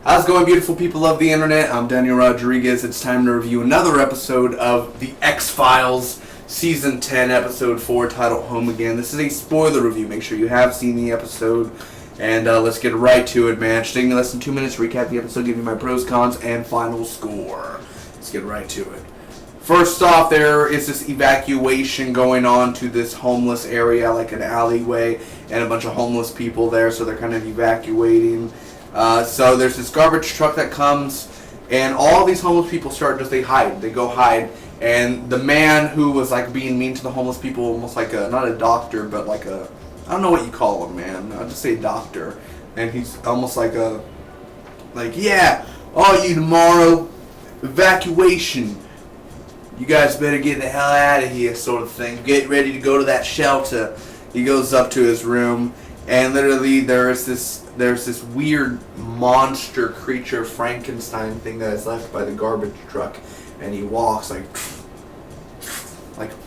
How's it going, beautiful people of the internet? I'm Daniel Rodriguez. It's time to review another episode of the X-Files Season 10, Episode 4, titled Home Again. This is a spoiler review. Make sure you have seen the episode. And let's get right to it, man. Just taking less than 2 minutes to recap the episode, give you my pros, cons, and final score. Let's get right to it. First off, there is this evacuation going on to this homeless area, like an alleyway, and a bunch of homeless people there, so they're kind of evacuating. So there's this garbage truck that comes, and all these homeless people they hide. They go hide. And the man who was like being mean to the homeless people, almost like not a doctor, but like I don't know what you call him, man. I'll just say doctor. And he's almost yeah, all you tomorrow, evacuation. You guys better get the hell out of here, sort of thing. Get ready to go to that shelter. He goes up to his room, and literally there's this weird monster creature, Frankenstein thing that is left by the garbage truck, and he walks like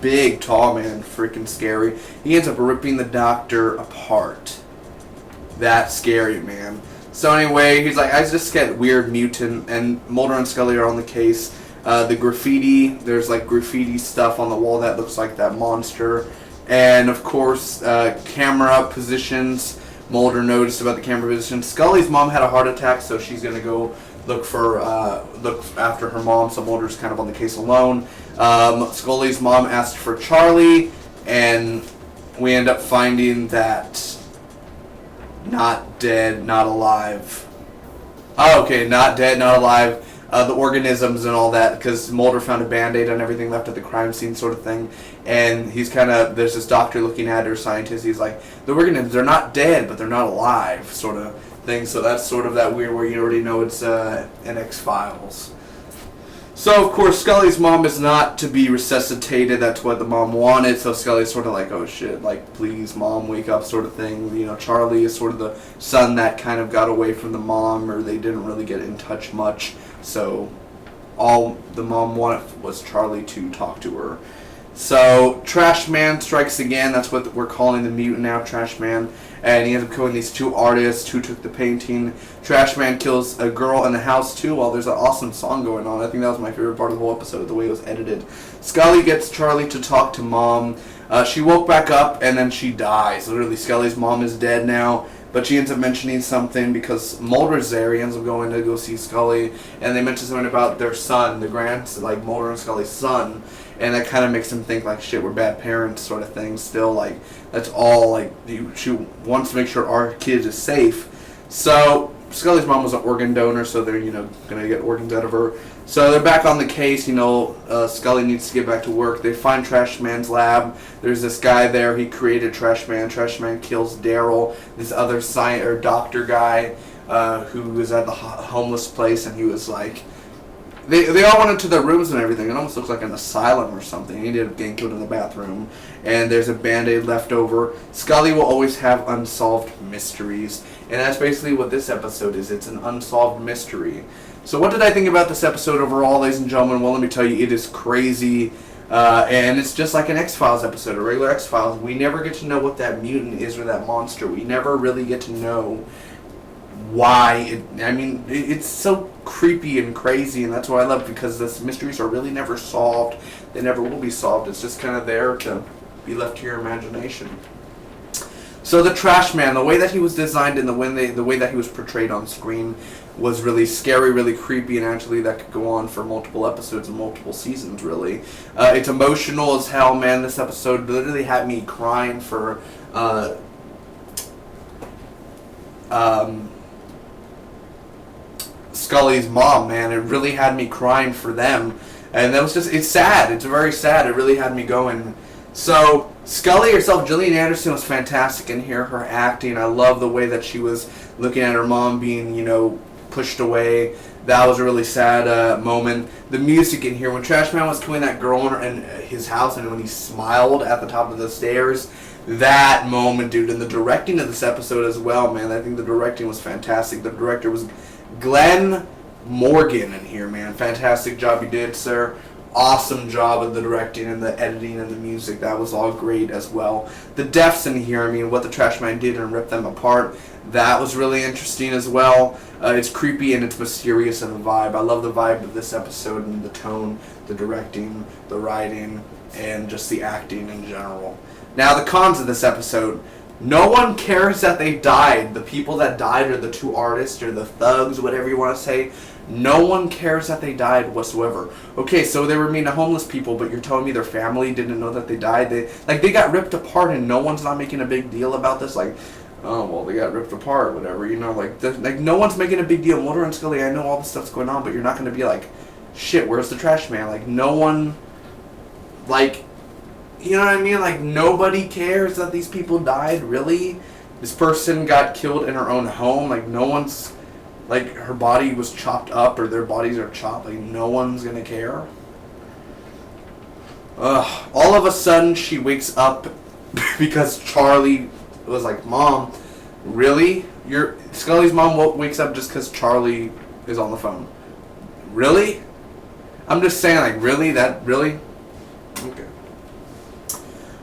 big, tall man, freaking scary. He ends up ripping the doctor apart. That's scary, man. So anyway, he's like, I just get weird mutant, and Mulder and Scully are on the case. The graffiti, there's like graffiti stuff on the wall that looks like that monster. And of course, camera positions. Mulder noticed about the camera position. Scully's mom had a heart attack, so she's gonna go look after her mom. So Mulder's kind of on the case alone. Scully's mom asked for Charlie, and we end up finding that not dead, not alive. Oh, okay, not dead, not alive. The organisms and all that, because Mulder found a Band-Aid on everything left at the crime scene, sort of thing. And he's there's this doctor looking at her, scientist. He's like, the organisms, they're not dead, but they're not alive, sort of thing. So that's sort of that weird where you already know it's an X-Files. So, of course, Scully's mom is not to be resuscitated. That's what the mom wanted. So Scully's sort of like, oh shit, like, please, mom, wake up, sort of thing. You know, Charlie is sort of the son that kind of got away from the mom, or they didn't really get in touch much. So all the mom wanted was Charlie to talk to her. So Trash Man strikes again. That's what we're calling the mutant now, Trash Man. And he ends up killing these two artists who took the painting. Trash Man kills a girl in the house too, while there's an awesome song going on. I think that was my favorite part of the whole episode, the way it was edited. Scully gets Charlie to talk to mom. She woke back up and then she dies. Literally, Scully's mom is dead now. But she ends up mentioning something because Mulder's there. He ends up going to go see Scully, and they mention something about their son, like Mulder and Scully's son, and that kind of makes him think like, shit, we're bad parents, sort of thing. Still, like, that's all, like, she wants to make sure our kid is safe. So Scully's mom was an organ donor, so they're, gonna get organs out of her. So they're back on the case. Scully needs to get back to work. They find Trash Man's lab. There's this guy there. He created Trash Man. Trash Man kills Daryl, this other doctor guy who was at the homeless place, and he was like, they all went into their rooms and everything. It almost looks like an asylum or something. He ended up getting killed in the bathroom, and there's a Band-Aid left over. Scully will always have unsolved mysteries, and that's basically what this episode is. It's an unsolved mystery. So what did I think about this episode overall, ladies and gentlemen? Well, let me tell you, it is crazy, and it's just like an X-Files episode, a regular X-Files. We never get to know what that mutant is or that monster. We never really get to know why. It's so creepy and crazy, and that's what I love, because these mysteries are really never solved. They never will be solved. It's just kind of there to be left to your imagination. So the Trash Man, the way that he was designed and the way that he was portrayed on screen was really scary, really creepy, and actually that could go on for multiple episodes and multiple seasons, really. It's emotional as hell, man. This episode literally had me crying for Scully's mom, man. It really had me crying for them. And that was it's sad. It's very sad. It really had me going. So Scully herself, Gillian Anderson, was fantastic in here. Her acting, I love the way that she was looking at her mom being, pushed away. That was a really sad moment. The music in here, when Trash Man was killing that girl in his house, and when he smiled at the top of the stairs, that moment, dude. And the directing of this episode as well, man. I think the directing was fantastic. The director was Glenn Morgan in here, man. Fantastic job you did, sir. Awesome job of the directing and the editing and the music. That was all great as well. The deaths in here, I mean, what the Trash Man did and ripped them apart, that was really interesting as well. It's creepy and it's mysterious in the vibe. I love the vibe of this episode and the tone, the directing, the writing, and just the acting in general. Now, the cons of this episode. No one cares that they died. The people that died are the two artists or the thugs, whatever you want to say. No one cares that they died whatsoever. Okay, so they were mean to homeless people, but you're telling me their family didn't know that they died? They got ripped apart and no one's not making a big deal about this? Like, oh, well, they got ripped apart, whatever, you know, like no one's making a big deal. Mulder and Scully, I know all this stuff's going on, but you're not going to be like, shit, where's the Trash Man? Like, no one, like, you know what I mean? Like, nobody cares that these people died, really? This person got killed in her own home, like, no one's, like, her body was chopped up, or their bodies are chopped, like, no one's going to care? All of a sudden, she wakes up because Charlie was like, Mom, really? Scully's mom wakes up just because Charlie is on the phone. Really? I'm just saying, like, really? Really? Okay.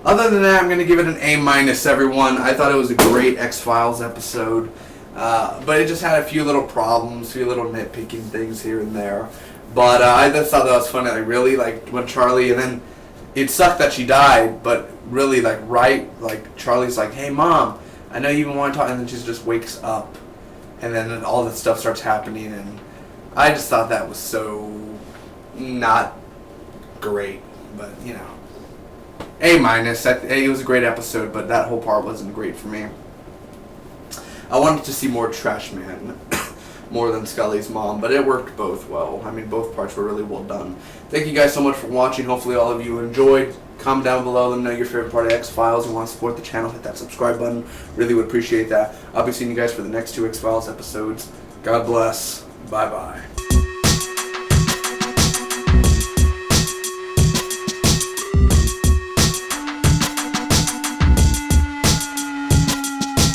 Other than that, I'm going to give it an A-, everyone. I thought it was a great X-Files episode. But it just had a few little problems, a few little nitpicking things here and there. But I just thought that was funny. Like, really? Like, when Charlie, and then it sucked that she died, but really, like, right? Like, Charlie's like, hey, Mom, I know you even want to talk, and then she just wakes up. And then all this stuff starts happening, and I just thought that was so not great. But, you know. A-. It was a great episode, but that whole part wasn't great for me. I wanted to see more Trash Man, more than Scully's mom, but it worked both well. I mean, both parts were really well done. Thank you guys so much for watching. Hopefully all of you enjoyed. Comment down below, let me know your favorite part of X-Files. You want to support the channel, hit that subscribe button. Really would appreciate that. I'll be seeing you guys for the next 2 X-Files episodes. God bless. Bye-bye.